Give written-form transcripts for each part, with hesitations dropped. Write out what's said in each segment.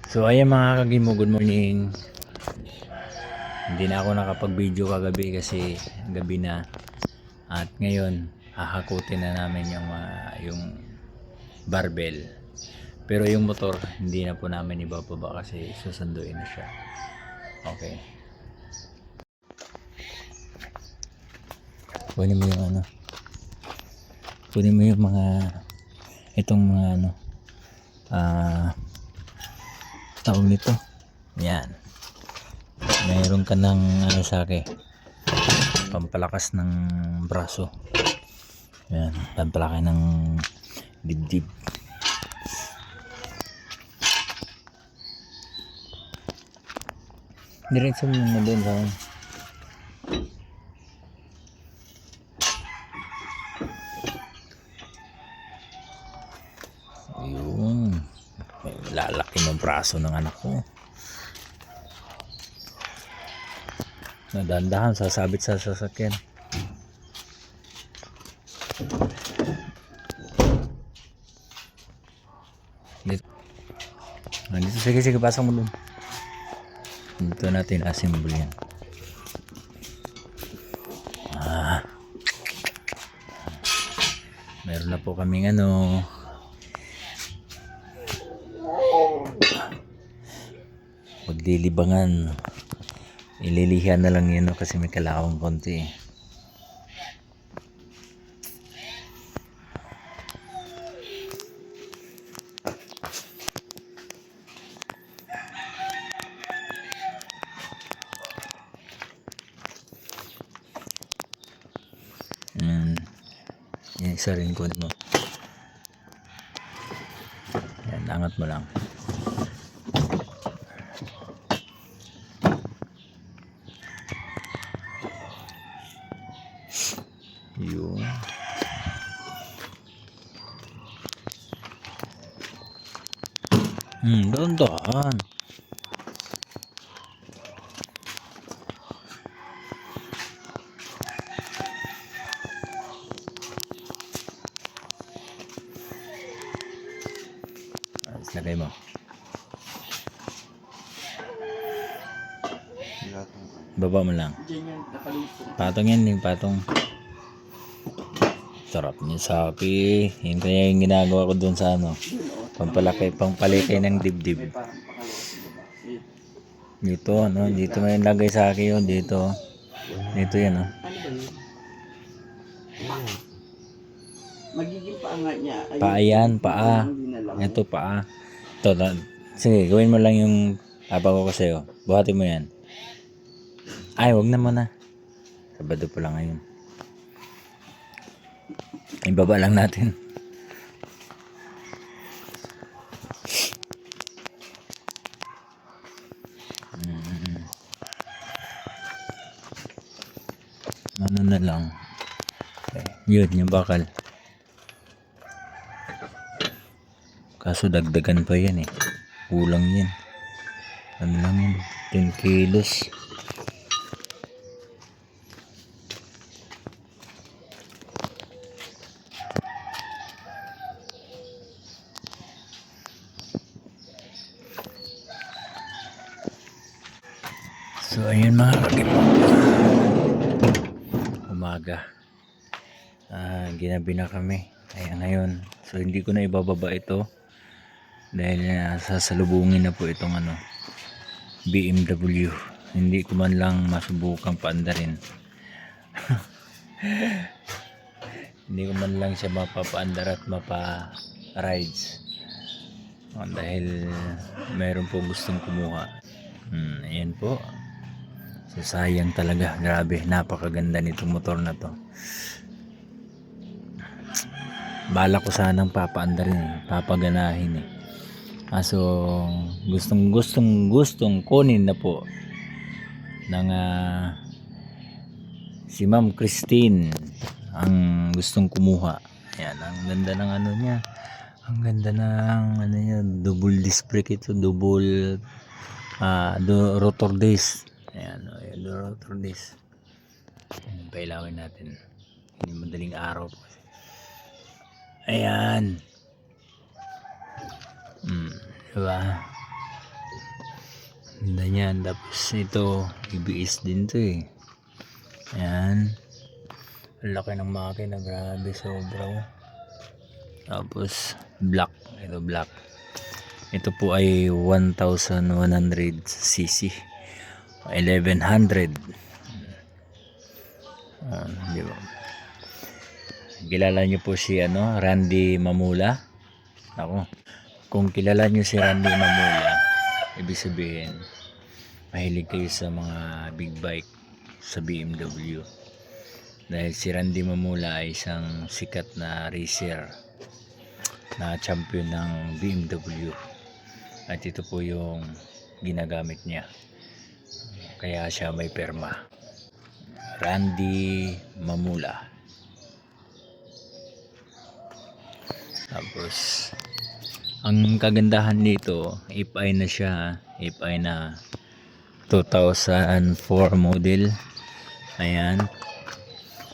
So ayan mga kagimo, good morning. Hindi na ako nakapag-video kagabi kasi gabi na. At ngayon, hahakutin na namin yung barbell. Pero yung motor, hindi na po namin ibababa kasi susunduin na siya. Okay. Kunin mo yung ano. Kunin mo yung mga itong mga ano. Tawag nito. Yan. Mayroon ka ng ano sa akin. Pampalakas ng braso. Yan, pampalaki ng dibdib. Diretso mo na doon sa ayun. Lalaki ng braso ng anak ko. Nadandahan, sasabit sa sasakyan. Dito, sige, pasok mo doon. Dito natin assemble yan. Meron na po kaming ano. Maglilibangan. Ililihan na lang yun kasi may kalawang konti. Yan, isa rin ko mo. Yan, angat mo lang. Yun. Dahan-dahan. Lagay mo. Baba mo lang. Patong yan, yung patong. Sarap niya sapi. Yun kaya yung ginagawa ko dun sa ano. Pampalikay ng dibdib. Dito, ano, dito may lagay sa akin yun. Dito yan, oh. Magiging paa nga niya. Paa yan, paa. Ito paa. Ito, sige, gawin mo lang yung papagawa ko sa'yo. Buhatin mo yan. Ay, wag na muna. Sabado pa lang ngayon. Ibaba lang natin. Ano na lang. Okay. Yun, yung bakal. Kaso dagdagan pa yan eh. Kulang yan. Ano lang yun? 10 kilos. So ayun mga kagipo. Umaga. Ginabi na kami. Kaya ngayon. So hindi ko na ibababa ito. Dahil sasalubungin na po itong ano, BMW. Hindi ko man lang masubukang paandarin. Hindi ko man lang siya mapapaandar at mapa-rides. Dahil mayroon po gustong kumuha. Ayan po. So sayang talaga. Grabe. Napakaganda nitong motor na to. Bala ko sanang papaandarin. Papaganahin eh. So gustong kunin na po ng si Ma'am Christine ang gustong kumuha. Ayan, ang ganda ng ano niya. Ang ganda ng ano niya, double disc brake ito, double rotor disc. Ayan, rotor disc. Ayan, pailawin natin. Hindi madaling araw po. Ayan. Diba? Ganda niyan. Tapos ito, ABS din to eh. Ayan. Ang laki ng makina. Grabe, sobra. Oh. Tapos, black. Ito, black. Ito po ay 1,100cc. 1,100. Di ba? Kilala niyo po si Randy Mamula? Ako. Kung kilala niyo si Randy Mamula, ibig sabihin, mahilig kayo sa mga big bike sa BMW. Dahil si Randy Mamula ay isang sikat na racer na champion ng BMW. At ito po yung ginagamit niya. Kaya siya may perma. Randy Mamula. Tapos ang kagandahan nito, FI na siya, FI na 2004 model. Ayan.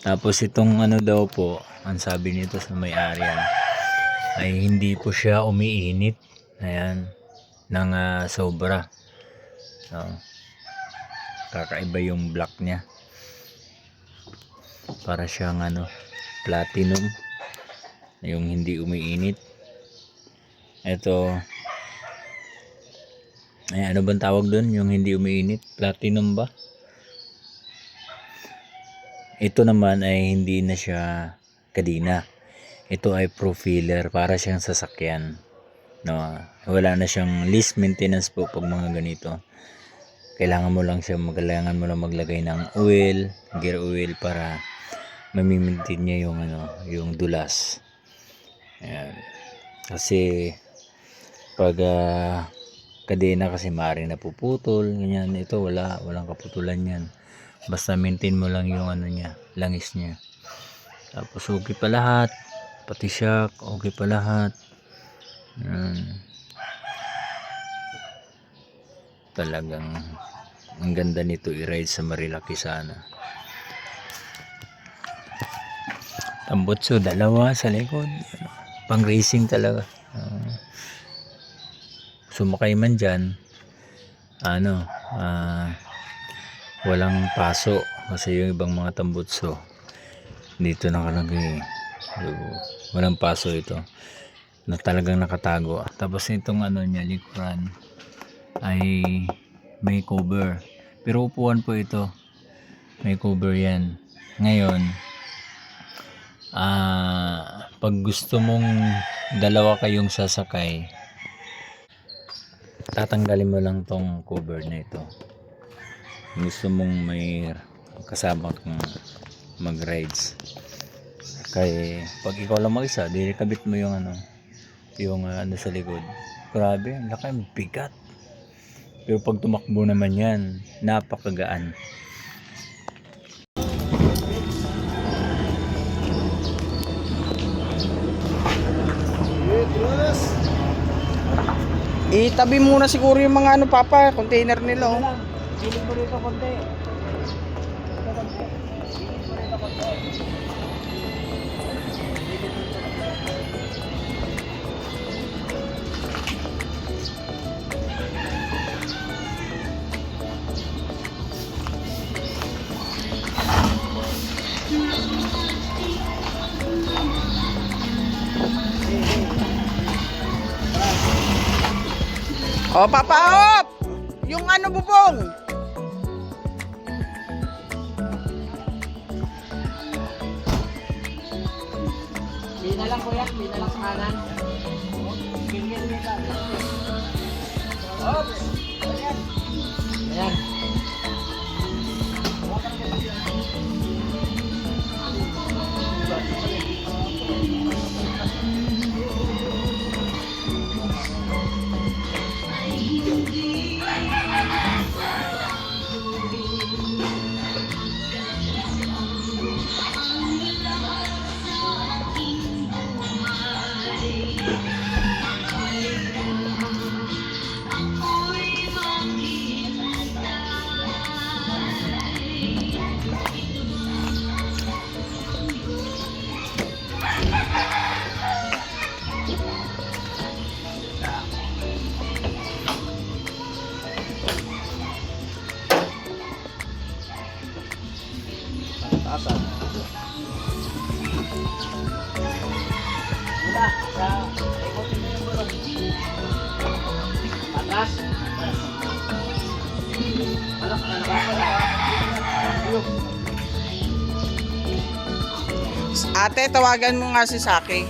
Tapos itong daw po, ang sabi nito sa may-ari ay hindi po siya umiinit. Ayan, ng sobra. So, kakaiba yung black niya. Para siyang platinum. Yung hindi umiinit. Ito, ay ano bang tawag doon? Yung hindi umiinit? Platinum ba? Ito naman ay hindi na siya kadena. Ito ay profiler, para siyang sasakyan. No, wala na siyang least maintenance po pag mga ganito. Kailangan mo lang maglagay ng oil, gear oil para mamimintin niya yung dulas. Ayan. Kasi pag kadena kasi maaaring napuputol, ganyan. Ito walang kaputulan yan. Basta maintain mo lang yung niya, langis niya. Tapos okay pa lahat, pati shock okay pa lahat. Talagang ang ganda nito i-ride sa Marilaki sana. Tambutso dalawa sa likod, pang racing talaga. Sumakay man dyan, walang paso kasi yung ibang mga tambutso dito nakalagay. So, walang paso ito na talagang nakatago. Tapos itong niya likuran ay may cover, pero upuan po ito, may cover yan. Ngayon pag gusto mong dalawa kayong sasakay, tatanggalin mo lang tong cover na ito. Gusto mong may kasama kang mag-rides. Kaya pag ikaw lang mag-isa, di kabit mo yung sa likod. Grabe, ang laki, ang bigat. Pero pag tumakbo naman yan, napakagaan. Itabi muna siguro yung mga papa, container nila oh. Pilit mo rito konti. Oh, papa op! Yung bubong. Bina lang kuya, bina lang sa kanan. Oops! Ayan. Ayan. Ate, tawagan mo nga si Saki.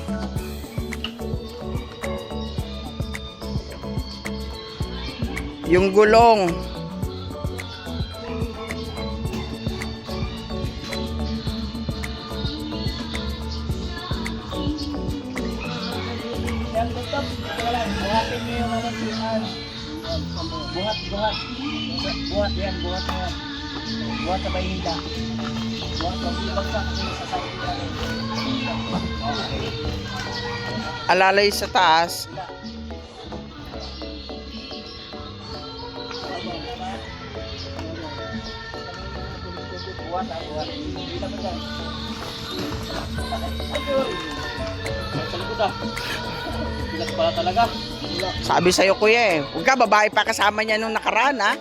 Yung gulong. Yan, laptop. Buhatin niyo yung ano, buhat. Buhat yan, buhat na yan. Buhat sa bahida. Buhat sa bagsak sa side natin. Okay. Alalay sa taas. Buhat. Kita mo dyan. Sa likod ah. Bilas pala talaga. Sabi sa'yo kuya eh. Huwag ka, babae pa kasama niya nung nakaraan ha.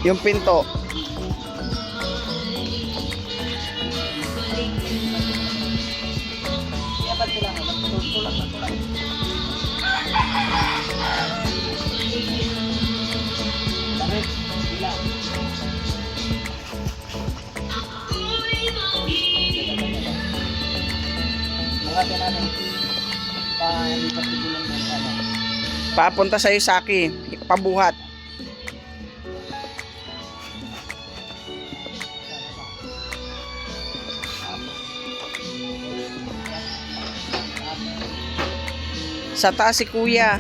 Yung pinto. Papunta sa'yo, Saki. Pabuhat. Sa taas si kuya.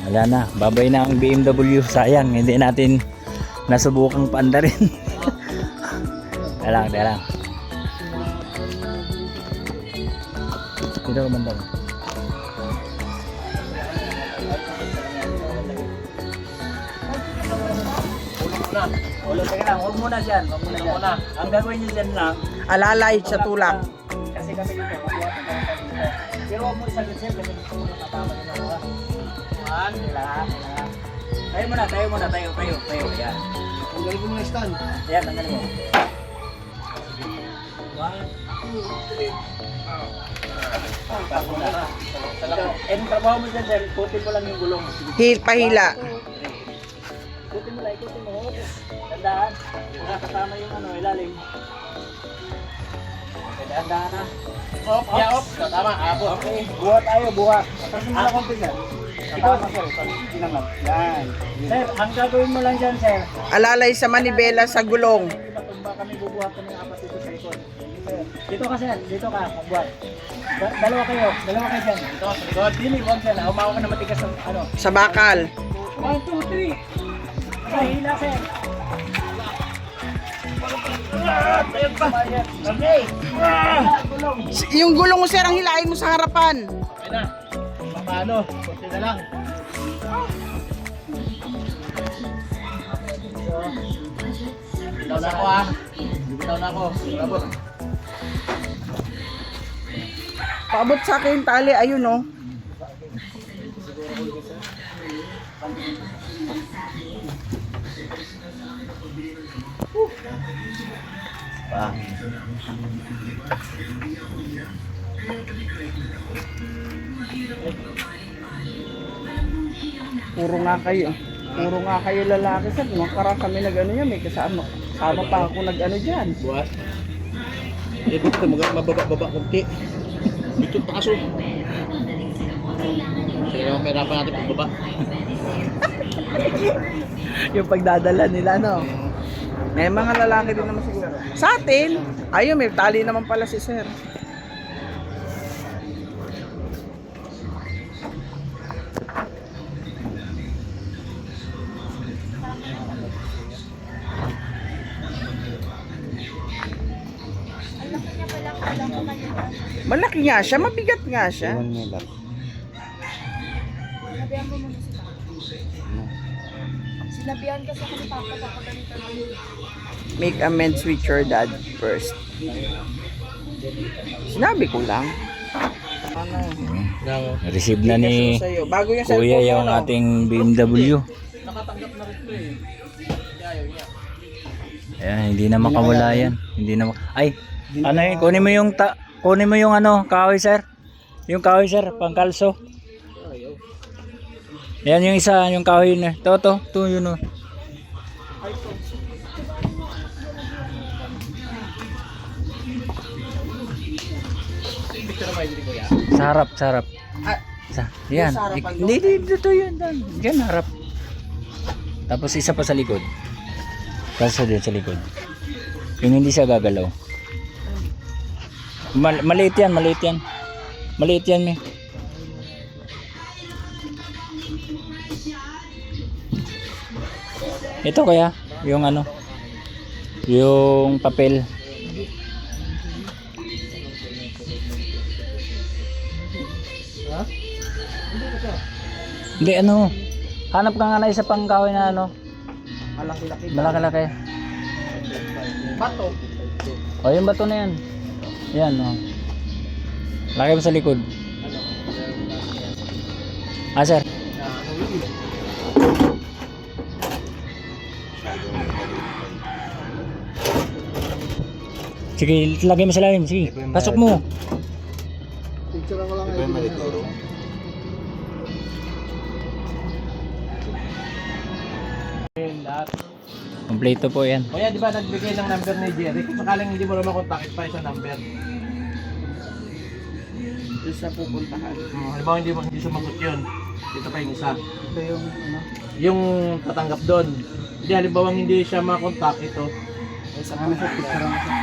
Wala na, babay na ang BMW. Sayang, hindi natin nasubukang paanda rin. Tara lang. Dito ka banda. Ulo, teka lang, huwag muna dyan. Ang gagawin nyo dyan lang, Alalay sa tulak. kasi kami dito, mabuhat na kami dito. Pero huwag mo isagad sir, kasi gusto mo natama nila ako. Kailangan. Tayo muna. Yan. Tanggalin mo na stand. Yan, tanggalin mo. 1, 2, 3. Eh, trabaho mo dyan, sir. Ikutin mo lang yung gulong. Pahila. Ikutin mo. Tandaan. Nakakatama yung ilalim. Tandaan na. Op. Tama, abot. Okay. Buhat. Kasi mo lang konti dyan. Ikaw, sir. Yan. Sir, ang gagawin mo lang dyan, sir. Alalay sa manibela sa gulong. Matumba kami, bubuhat kami ng apat dito sa likod. Dito ka, sir. Dito ka, magbuhat. Dalawa kayo dyan. Dito, sa likod. Dili, huwag sir. Umawa ka na matigas ng ano. Sa bakal. 1, 2, 3. Hila, sir. Okay. Yung gulong mo, sir, ang hilain mo sa harapan. Okay na. Paano? Kunti na lang. Bitaw na ako ah. Bitaw na ako. Abot. Paabot sa akin yung tali. Ayun oh. Pa. Puro nga kayo lalaki, sir. Nung karang kami nag-ano yan, may kasama pa ako nag-ano dyan. Buat. Ito kita mababa kunti. Bitot pa kaso. Sige naman pahirapan natin pagbaba. Yung pagdadala nila, no? May mga lalaki din naman siguro. Sa atin, ayun, may tali naman pala si sir. Malaki nga siya, mabigat nga siya. Sinabihan mo muna si Papa. Sinabihan ka sa kani Papa kapag ganito na yun. Make amends with your dad first. Sinabi ko lang. Ano? Receive na ni Sa'yo. Bago yung Kuya cellphone mo, yung no? ating BMW. Nakatanggap na rin ito eh. Ayaw niya. Ayan, hindi na makawala yan. Hindi na ay, ano yun? Kunin mo yung ano, kahoy sir. Yung kahoy sir, pangkalso. Ayan yung isa, yung kahoy na. To, yun o. Picture mo hindi ko ya. Sa harap. Ah, Yan. sa harapan Hindi, dito yun. Diyan, harap. Tapos isa pa sa likod. Kalso din sa likod. Yung hindi siya gagalaw. Maliit yan. Maliit yan, me. Ito kaya, yung ano, yung papel. Hindi, ano, hanap ka nga na isa pang kahoy na ano, malaki-laki. malaki-laki. Bato. O, yung bato na yan. Yan, o. Laki mo sa likod. Ah, sir. Sige, lagay mo sa lalim. Sige, pasok mo. Picture ko lang ay malito. Lahat. Kompleto po yan. Kuya, di ba nagbigay ng number ni Jerry? Kung sakaling hindi mo na makontak, pa sa number. Doon sa pupuntahan. Halimbawa hindi sumagot yun. Dito pa yung isa. Ito yung ano. Yung tatanggap doon. Hindi, halimbawa hindi siya makontak, ito. Ay, sa kanan sa picture mo siya.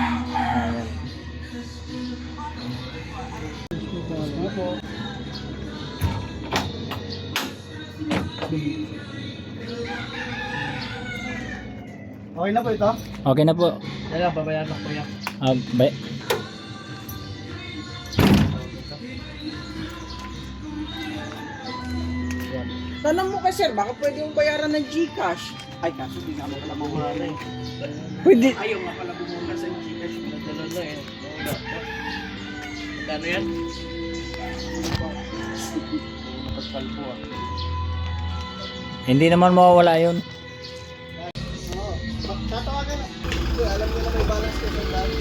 Okay na po ito? Okay na po. Kaya babayaran ng kuya. Tanong mo kay sir, baka pwede yung bayaran ng GCash. Ay, kaso di nga mo pala Bumana eh. Pwede. Ayaw nga pala bumula sa GCash. Nadala na eh. Kano yan? Pasal po ah. Hindi naman mawawala yun. Tatawagan na. Alam mo na may balance ka sa dami.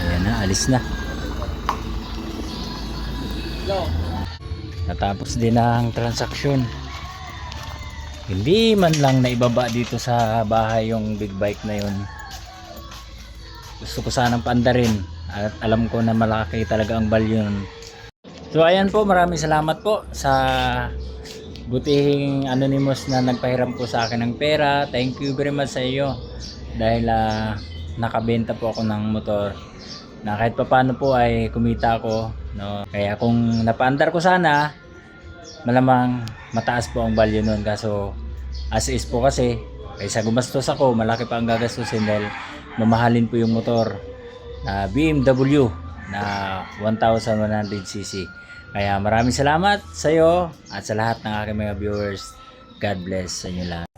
Ayan na, alis na. Go. Natapos din ang transaksyon. Hindi man lang naibaba dito sa bahay yung big bike na yun. Gusto ko sanang paandarin at alam ko na malaki talaga ang value nun. So ayan po, maraming salamat po sa butihing anonymous na nagpahiram po sa akin ng pera. Thank you very much sa iyo dahil nakabenta po ako ng motor na kahit papaano po ay kumita ako, no? Kaya kung napaandar ko sana, malamang mataas po ang value nun. Kaso as is po kasi, kaysa gumastos ako, malaki pa ang gagastusin dahil mamahalin po yung motor na BMW na 1100cc. Kaya maraming salamat sa iyo at sa lahat ng aking mga viewers. God bless sa inyo lahat.